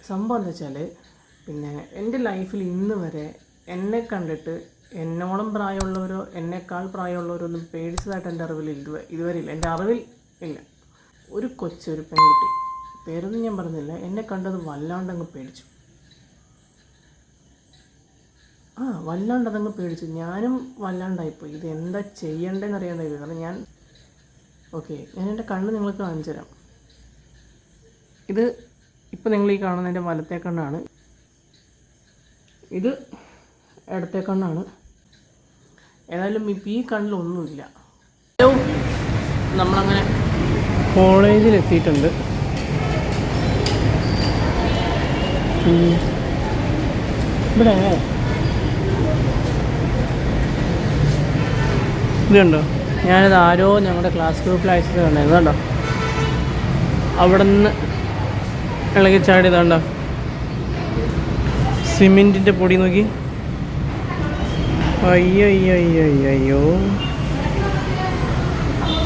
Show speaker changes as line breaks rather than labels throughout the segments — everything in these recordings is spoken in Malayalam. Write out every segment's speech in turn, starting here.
സംഭവം എന്താ വെച്ചാൽ എൻ്റെ ലൈഫിൽ ഇന്ന് വരെ എന്നെ കണ്ടിട്ട് എന്നോളം പ്രായമുള്ളവരോ എന്നെക്കാൾ പ്രായമുള്ളവരോ ഒന്നും പേടിച്ചതായിട്ട് എൻ്റെ അറിവിൽ ഇതുവരെ ഇല്ല. എൻ്റെ അറിവിൽ ഇല്ല. ഒരു പെൺകുട്ടി, പേരൊന്നും ഞാൻ പറഞ്ഞില്ല, എന്നെ കണ്ടത് വല്ലാണ്ടങ്ങ് പേടിച്ചു. വല്ലാണ്ടതങ്ങ് പേടിച്ചു. ഞാനും വല്ലാണ്ടായിപ്പോയി. ഇത് എന്താ ചെയ്യേണ്ടതെന്ന് അറിയാണ്ടായി. കാരണം ഞാൻ എൻ്റെ കണ്ണ് നിങ്ങൾക്ക് കാണിച്ചു തരാം. ഇത് ഇപ്പോൾ നിങ്ങൾ ഈ കാണുന്ന എൻ്റെ വലത്തെ കണ്ണാണ്, ഇത് ഇടത്തെ കണ്ണാണ്. ഏതായാലും ഇപ്പോൾ ഈ കണ്ണിലൊന്നുമില്ല. നമ്മളങ്ങനെ കോളേജിലെത്തിയിട്ടുണ്ട്. ഇവിടെ ഇതുണ്ടോ, ഞാനിത് ആരോ ഞങ്ങളുടെ ക്ലാസ് ഗ്രൂപ്പിൽ അയച്ചത് കണ്ടായിരുന്നു. കണ്ടോ, അവിടെ നിന്ന് ഇളകി ചാടിയതാണ്ടോ സിമെൻറ്റിൻ്റെ പൊടി നോക്കി. അയ്യോ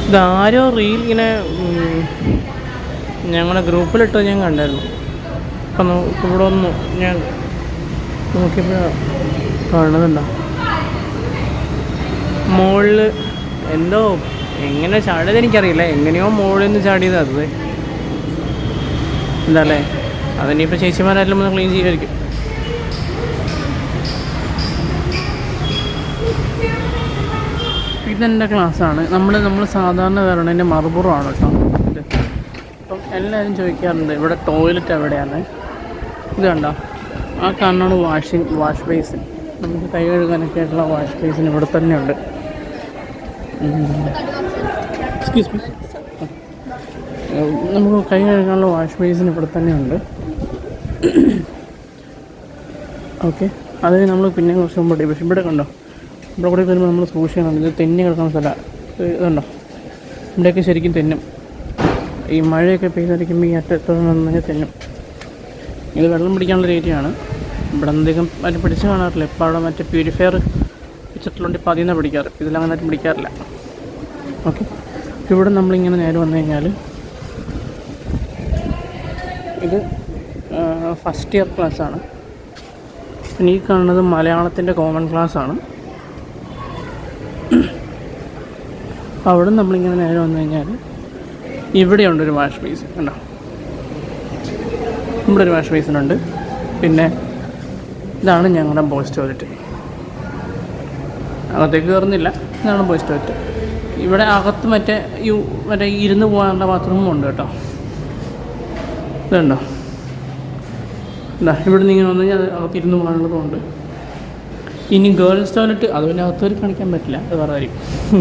ഇതാരോ റീൽ ഇങ്ങനെ ഞങ്ങളുടെ ഗ്രൂപ്പിലിട്ടോ ഞാൻ കണ്ടായിരുന്നു. അപ്പം ഇവിടെ ഒന്നു ഞാൻ നോക്കിയപ്പോൾ കാണുന്നുണ്ടോ മുകളിൽ എന്തോ എങ്ങനെ ചാടിയത് എനിക്കറിയില്ല. എങ്ങനെയോ മുകളിൽ നിന്ന് ചാടിയത് അത് എന്താല്ലേ. അതിനിപ്പോൾ ചേച്ചിമാരെല്ലാം ഒന്ന് ക്ലീൻ ചെയ്യുമായിരിക്കും. ഇതെൻ്റെ ക്ലാസ്സാണ്. നമ്മൾ സാധാരണ വരണതിൻ്റെ മറുപുറമാണ് കേട്ടോ ഇത്. അപ്പം എല്ലാവരും ചോദിക്കാറുണ്ട് ഇവിടെ ടോയ്ലറ്റ് എവിടെയാണ്. ഇത് കണ്ടോ, ആ കാണാണ് വാഷ് ബേസിൻ. നമുക്ക് കൈ കഴുകാനൊക്കെ ആയിട്ടുള്ള വാഷ് ബേസിൻ ഇവിടെ തന്നെയുണ്ട്. എക്സ്ക്യൂസ് മീ, നമുക്ക് കൈ കഴുകാനുള്ള വാഷ് ബേസിൻ ഇവിടെ തന്നെയുണ്ട്. ഓക്കെ, അത് നമ്മൾ പിന്നെ കുറച്ച് മുമ്പ് പക്ഷേ ഇവിടെ കണ്ടോ, ഇവിടെ കൂടെ വരുമ്പോൾ നമ്മൾ സൂക്ഷിക്കണം. ഇത് തെന്നി കിടക്കുന്ന സ്ഥലമാണ്. ഇതുണ്ടോ, ഇവിടെയൊക്കെ ശരിക്കും തെന്നും. ഈ മഴയൊക്കെ പെയ്തിരിക്കുമ്പോൾ ഈ അറ്റത്ത് നിന്ന് തെന്നും. ഇത് വെള്ളം പിടിക്കാനുള്ള ഏരിയയാണ്. ഇവിടെ എന്തെങ്കിലും മറ്റേ പിടിച്ച് കാണാറില്ല. ഇപ്പോൾ അവിടെ മറ്റേ പ്യൂരിഫയർ വെച്ചിട്ടുള്ളതുകൊണ്ട് ഇപ്പോൾ അതിൽ നിന്നാണ് പിടിക്കാറ്. ഇതിലങ്ങനെ ആരും പിടിക്കാറില്ല. ഓക്കെ, ഇവിടെ നമ്മളിങ്ങനെ നേരെ വന്നു കഴിഞ്ഞാൽ ഇത് ഫസ്റ്റ് ഇയർ ക്ലാസ്സാണ്. പിന്നെ ഈ കാണുന്നത് മലയാളത്തിൻ്റെ കോമൺ ക്ലാസ്സാണ്. അവിടെ നമ്മളിങ്ങനെ നേരെ വന്നു കഴിഞ്ഞാൽ ഇവിടെയുണ്ടൊരു വാഷ് ബേസിൻ. കണ്ടോ, ഇവിടെ ഒരു വാഷ് ബേസിനുണ്ട്. പിന്നെ ഇതാണ് ഞങ്ങളുടെ ബോയ്സ് ടോയ്ലറ്റ്. അകത്തേക്ക് കയറുന്നില്ല, ഇതാണ് ബോയ്സ് ടോയ്ലറ്റ്. ഇവിടെ അകത്ത് മറ്റേ ഇരുന്ന് പോകാനുള്ള ബാത്റൂമും ഉണ്ട് കേട്ടോ. ഇതുണ്ടോ, ഇവിടെ നിന്ന് ഇങ്ങനെ വന്നു കഴിഞ്ഞാൽ അകത്ത് ഇരുന്ന് പോകാനുള്ളതുകൊണ്ട്. ഇനി ഗേൾസ് ടോയ്ലറ്റ് അത് പിന്നെ അകത്തൊരു കാണിക്കാൻ പറ്റില്ല, അത് വേറെ കാര്യം.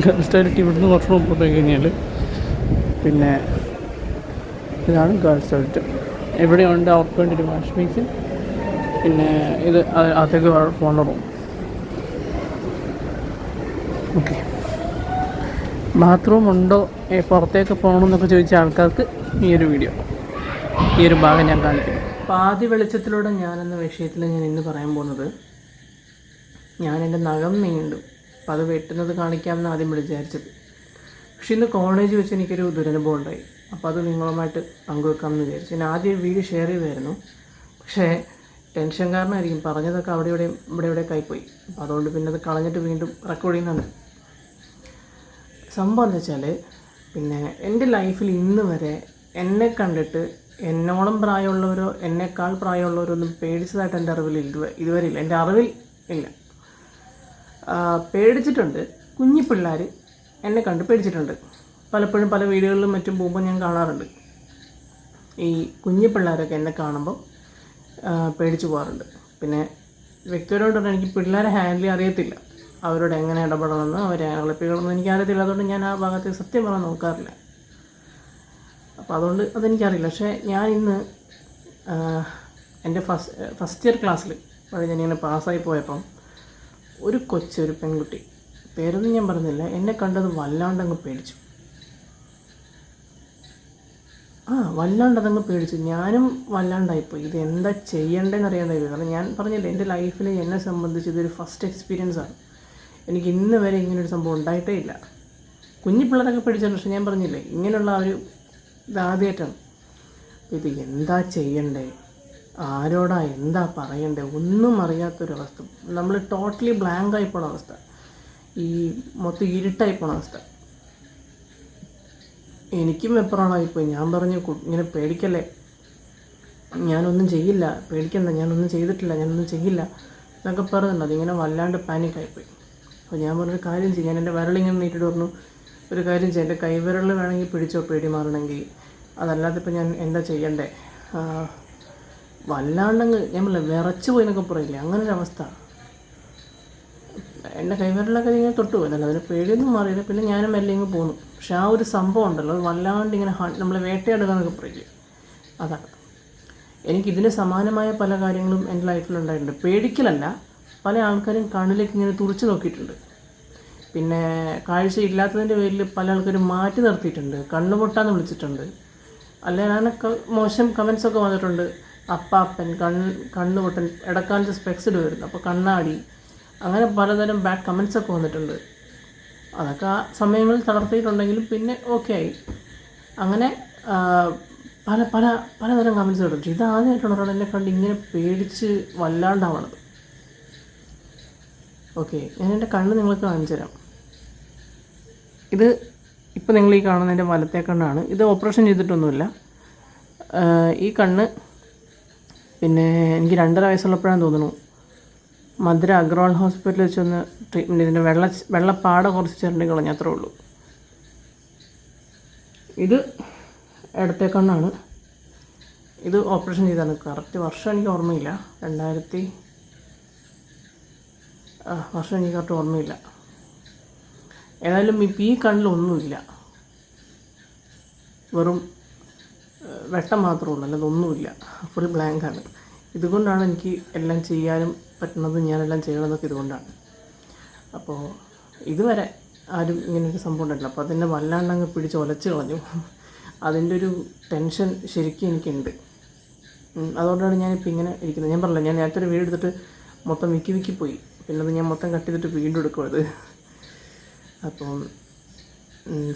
ഗേൾസ് ടോയ്ലറ്റ് ഇവിടുന്ന് കുറച്ച് മുമ്പോട്ട് പോയി കഴിഞ്ഞാൽ പിന്നെ ഇതാണ് ഗേൾസ് ടോയ്ലറ്റ്. എവിടെയുണ്ട് അവർക്ക് വേണ്ടി ഒരു വാഷ് ബേസിൻ. പിന്നെ ഇത് അകത്തേക്ക് പോകേണ്ട റൂം. ഓക്കെ, ബാത്റൂം ഉണ്ടോ പുറത്തേക്ക് പോകണമെന്നൊക്കെ ചോദിച്ച ആൾക്കാർക്ക് ഈ ഒരു ഭാഗം ഞാൻ കാണിക്കുന്നു. പാതി വെളിച്ചത്തിലൂടെ ഞാനെന്ന വിഷയത്തിൽ ഞാൻ ഇന്ന് പറയാൻ പോകുന്നത്, ഞാൻ എൻ്റെ നഖം നീണ്ടു. അപ്പം അത് വെട്ടുന്നത് കാണിക്കാമെന്ന് ആദ്യം വിചാരിച്ചത്. പക്ഷെ ഇന്ന് കോളേജ് വെച്ച് എനിക്കൊരു ദുരനുഭവം ഉണ്ടായി. അപ്പോൾ അത് നിങ്ങളുമായിട്ട് പങ്കുവെക്കാമെന്ന് വിചാരിച്ചു. ഞാൻ ആദ്യം വീഡിയോ ഷെയർ ചെയ്തായിരുന്നു. പക്ഷേ ടെൻഷൻ കാരണമായിരിക്കും പറഞ്ഞതൊക്കെ അവിടെ ഇവിടെ ആയിപ്പോയി. അപ്പോൾ അതുകൊണ്ട് പിന്നെ അത് കളഞ്ഞിട്ട് വീണ്ടും റെക്കോർഡ് ചെയ്യുന്നുണ്ട്. സംഭവം എന്താ വെച്ചാൽ എൻ്റെ ലൈഫിൽ ഇന്ന് വരെ എന്നെ കണ്ടിട്ട് എന്നോളം പ്രായമുള്ളവരോ എന്നെക്കാൾ പ്രായമുള്ളവരോ ഒന്നും പേടിച്ചതായിട്ട് എൻ്റെ അറിവിൽ ഇതുവരെ ഇല്ല. എൻ്റെ അറിവിൽ ഇല്ല. പേടിച്ചിട്ടുണ്ട്. കുഞ്ഞി പിള്ളേർ എന്നെ കണ്ട് പേടിച്ചിട്ടുണ്ട്. പലപ്പോഴും പല വീടുകളിലും മറ്റും പോകുമ്പോൾ ഞാൻ കാണാറുണ്ട്. ഈ കുഞ്ഞി പിള്ളേരൊക്കെ എന്നെ കാണുമ്പോൾ പേടിച്ചു പോകാറുണ്ട്. പിന്നെ വ്യക്തിപരമായിട്ട് പറഞ്ഞാൽ എനിക്ക് പിള്ളേരെ ഹാൻഡിൽ അറിയത്തില്ല. അവരോട് എങ്ങനെ ഇടപെടണമെന്ന് അവരെ കളിപ്പിക്കണമെന്ന് എനിക്കറിയത്തില്ല. അതുകൊണ്ട് ഞാൻ ആ ഭാഗത്ത് സത്യം പറഞ്ഞാൽ നോക്കാറില്ല. അപ്പോൾ അതുകൊണ്ട് അതെനിക്കറിയില്ല. പക്ഷേ ഞാൻ ഇന്ന് എൻ്റെ ഫസ്റ്റ് ഇയർ ക്ലാസ്സിൽ ഞാനിങ്ങനെ പാസ്സായി പോയപ്പം ഒരു പെൺകുട്ടി, പേരൊന്നും ഞാൻ പറഞ്ഞില്ല, എന്നെ കണ്ടത് വല്ലാണ്ടങ്ങ് പേടിച്ചു. വല്ലാണ്ടതങ്ങ് പേടിച്ചു. ഞാനും വല്ലാണ്ടായിപ്പോയി. ഇത് എന്താ ചെയ്യേണ്ടതെന്ന് അറിയാണ്ടായി. കാരണം ഞാൻ പറഞ്ഞില്ല, എൻ്റെ ലൈഫിൽ എന്നെ സംബന്ധിച്ച് ഇതൊരു ഫസ്റ്റ് എക്സ്പീരിയൻസാണ്. എനിക്ക് ഇന്ന് വരെ ഇങ്ങനൊരു സംഭവം ഉണ്ടായിട്ടേ ഇല്ല. കുഞ്ഞു പിള്ളേരൊക്കെ പേടിച്ചിട്ടുണ്ട്. പക്ഷേ ഞാൻ പറഞ്ഞില്ലേ, ഇങ്ങനെയുള്ള ഇതാദ്യമായിട്ടാണ്. ഇത് എന്താ ചെയ്യണ്ടേ? ആരോടാ എന്താ പറയണ്ടേ ഒന്നും അറിയാത്തൊരവസ്ഥ. നമ്മൾ ടോട്ടലി ബ്ലാങ്കായി പോണ അവസ്ഥ, ഈ മൊത്തം ഇരുട്ടായി പോണ അവസ്ഥ. എനിക്കും വെപ്രാളായിപ്പോയി. ഞാൻ പറഞ്ഞു ഇങ്ങനെ പേടിക്കല്ലേ, ഞാനൊന്നും ചെയ്യില്ല, പേടിക്കണ്ട, ഞാനൊന്നും ചെയ്തിട്ടില്ല, ഞാനൊന്നും ചെയ്യില്ല എന്നൊക്കെ പറയുന്നുണ്ട്. അതിങ്ങനെ വല്ലാണ്ട് പാനിക്കായിപ്പോയി. അപ്പോൾ ഞാൻ പറഞ്ഞൊരു കാര്യം ചെയ്യും, ഞാൻ എൻ്റെ വിരലിങ്ങനെ നീട്ടിട്ട് പറഞ്ഞു, ഒരു കാര്യം ചെയ്യാം, എൻ്റെ കൈവിരൽ വേണമെങ്കിൽ പിടിച്ചോ പേടി മാറണമെങ്കിൽ, അതല്ലാതെ ഇപ്പം ഞാൻ എന്താ ചെയ്യണ്ടേ, വല്ലാണ്ടങ്ങ് ഞാൻ വിറച്ച് പോയി എന്നൊക്കെ പറയില്ലേ, അങ്ങനൊരവസ്ഥ. എൻ്റെ കൈവിരലൊക്കെ ഇങ്ങനെ തൊട്ട് പോയതല്ല, അതിന് പേടിയൊന്നും മാറിയില്ല. പിന്നെ ഞാനും മെല്ലെ ഇങ്ങ് പോന്നു. പക്ഷെ ആ ഒരു സംഭവം ഉണ്ടല്ലോ, അത് വല്ലാണ്ട് ഇങ്ങനെ നമ്മൾ വേട്ടയാടുക എന്നൊക്കെ പറയില്ലേ, അതാണ്. എനിക്കിതിന് സമാനമായ പല കാര്യങ്ങളും എൻ്റെ ലൈഫിലുണ്ടായിട്ടുണ്ട്. പേടിക്കലല്ല, പല ആൾക്കാരും കണ്ണിലേക്ക് ഇങ്ങനെ തുറച്ച് നോക്കിയിട്ടുണ്ട്. പിന്നെ കാഴ്ച ഇല്ലാത്തതിൻ്റെ പേരിൽ പല ആൾക്കാരും മാറ്റി നിർത്തിയിട്ടുണ്ട്, കണ്ണുപൊട്ടാന്ന് വിളിച്ചിട്ടുണ്ട്. അല്ലെങ്കിൽ അങ്ങനെ മോശം കമൻസൊക്കെ വന്നിട്ടുണ്ട്. അപ്പാപ്പൻ, കണ്ണ് പൊട്ടൻ, ഇടക്കാലത്ത് സ്പെക്സ് ഇടുമായിരുന്നു, അപ്പോൾ കണ്ണാടി, അങ്ങനെ പലതരം ബാഡ് കമൻസൊക്കെ വന്നിട്ടുണ്ട്. അതൊക്കെ ആ സമയങ്ങളിൽ തളർത്തിയിട്ടുണ്ടെങ്കിലും പിന്നെ ഓക്കെ ആയി. അങ്ങനെ പല പല പലതരം കമൻസ് കിട്ടും. ഇതാദ്യമായിട്ടാണ് ഒരാൾ എന്നെ കണ്ട് ഇങ്ങനെ പേടിച്ച് വല്ലാണ്ടാവണത്. ഓക്കെ, ഞാൻ എൻ്റെ കണ്ണ് നിങ്ങൾക്ക് കാണിച്ചു തരാം. ഇത് ഇപ്പോൾ നിങ്ങൾ ഈ കാണുന്ന എൻ്റെ വലത്തെ കണ്ണാണ്. ഇത് ഓപ്പറേഷൻ ചെയ്തിട്ടൊന്നുമില്ല. ഈ കണ്ണ് പിന്നെ എനിക്ക് 2.5 വയസ്സുള്ളപ്പോഴാണ് തോന്നുന്നു മധുര അഗ്രവാൾ ഹോസ്പിറ്റലിൽ വെച്ചൊന്ന് ട്രീറ്റ്മെൻറ്റ്, ഇതിൻ്റെ വെള്ളപ്പാട കുറച്ച് ചിരണ്ടി കളഞ്ഞ, അത്രേ ഉള്ളൂ. ഇത് ഇടത്തെ കണ്ണാണ്. ഇത് ഓപ്പറേഷൻ ചെയ്താണ്. കറക്റ്റ് വർഷം എനിക്ക് ഓർമ്മയില്ല, വർഷം എനിക്ക് കറക്റ്റ് ഓർമ്മയില്ല. ഏതായാലും ഇപ്പം ഈ കണ്ണിലൊന്നുമില്ല, വെറും വെട്ടം മാത്രമേ ഉള്ളൂ, അല്ലാതൊന്നുമില്ല, ഫുൾ ബ്ലാങ്കാണ്. ഇതുകൊണ്ടാണ് എനിക്ക് എല്ലാം ചെയ്യാനും പറ്റുന്നത്, ഞാനെല്ലാം ചെയ്യണതൊക്കെ ഇതുകൊണ്ടാണ്. അപ്പോൾ ഇതുവരെ ആരും ഇങ്ങനെയൊരു സംഭവം ഉണ്ടായിട്ടില്ല. അപ്പോൾ അതിനെ വല്ലാണ്ടങ്ങ് പിടിച്ച് ഒലച്ച് കളഞ്ഞു. അതിൻ്റെ ഒരു ടെൻഷൻ ശരിക്കും എനിക്കുണ്ട്. അതുകൊണ്ടാണ് ഞാനിപ്പോൾ ഇങ്ങനെ ഇരിക്കുന്നത്. ഞാൻ പറഞ്ഞില്ല, ഞാൻ നേരത്തെ ഒരു വീഡിയോ എടുത്തിട്ട് മൊത്തം വിക്കി പോയി. പിന്നെ അത് ഞാൻ മൊത്തം കട്ട് ചെയ്തിട്ട് വീണ്ടും എടുക്കുമത്. അപ്പം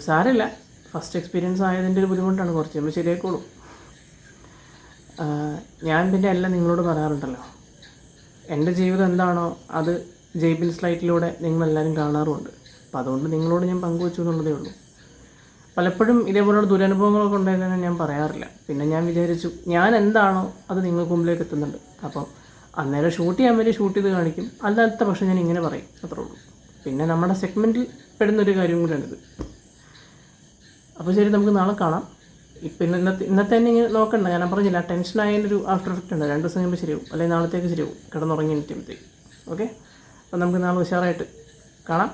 സാരമില്ല, ഫസ്റ്റ് എക്സ്പീരിയൻസ് ആയതിൻ്റെ ഒരു ബുദ്ധിമുട്ടാണ്, കുറച്ച് നമ്മൾ ശരിയായിക്കോളും. ഞാൻ പിന്നെ എല്ലാം നിങ്ങളോട് പറയാറുണ്ടല്ലോ, എൻ്റെ ജീവിതം എന്താണോ അത് ജയ്ബിൽസ് ലൈറ്റിലൂടെ നിങ്ങളെല്ലാവരും കാണാറുമുണ്ട്. അപ്പം അതുകൊണ്ട് നിങ്ങളോട് ഞാൻ പങ്കുവെച്ചു എന്നുള്ളതേ ഉള്ളൂ. പലപ്പോഴും ഇതേപോലുള്ള ദുരനുഭവങ്ങളൊക്കെ ഉണ്ടായതെന്ന് ഞാൻ പറയാറില്ല. പിന്നെ ഞാൻ വിചാരിച്ചു, ഞാൻ എന്താണോ അത് നിങ്ങൾക്ക് മുമ്പിലേക്ക് എത്തുന്നുണ്ട്. അപ്പം അന്നേരം ഷൂട്ട് ചെയ്യാൻ വേണ്ടി ഷൂട്ട് ചെയ്ത് കാണിക്കും, അല്ലാത്ത പക്ഷേ ഞാൻ ഇങ്ങനെ പറയും, അത്രേ ഉള്ളൂ. പിന്നെ നമ്മുടെ സെഗ്മെൻറ്റിൽ പെടുന്നൊരു കാര്യം കൂടിയാണിത്. അപ്പോൾ ശരി, നമുക്ക് നാളെ കാണാം. ഇപ്പം ഇന്നത്തെ തന്നെ ഇങ്ങനെ നോക്കണ്ട, ഞാൻ പറഞ്ഞില്ല, ടെൻഷനായതിൻ്റെ ഒരു ആഫ്റ്റർ എഫക്റ്റ് ഉണ്ട്. 2 ദിവസം കഴിയുമ്പോൾ ശരിയാവും, അല്ലെങ്കിൽ നാളത്തേക്ക് ശരിയാവും, കിടന്നുറങ്ങി എണീറ്റുമ്പോഴത്തേക്ക്. ഓക്കെ, അപ്പം നമുക്ക് നാളെ ഉഷാറായിട്ട് കാണാം.